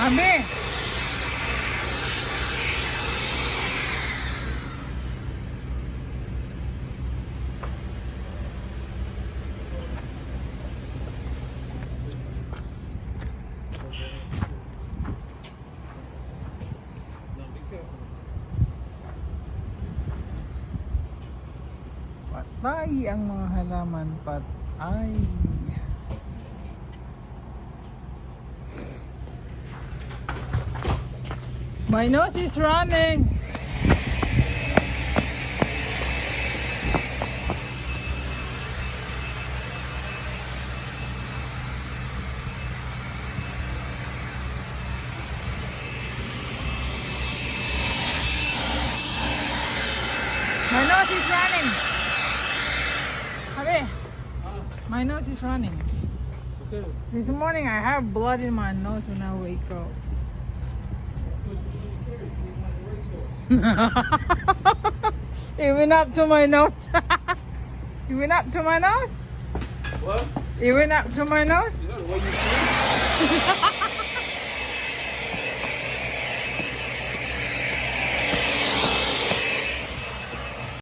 Abi! Patay ang mga halaman, patay. My nose is running. My nose is running. Abi, my nose is running. This morning I have blood in my nose when I wake up. It went up to my nose. It went up to my nose? What? It went up to my nose? Is that the way you see it?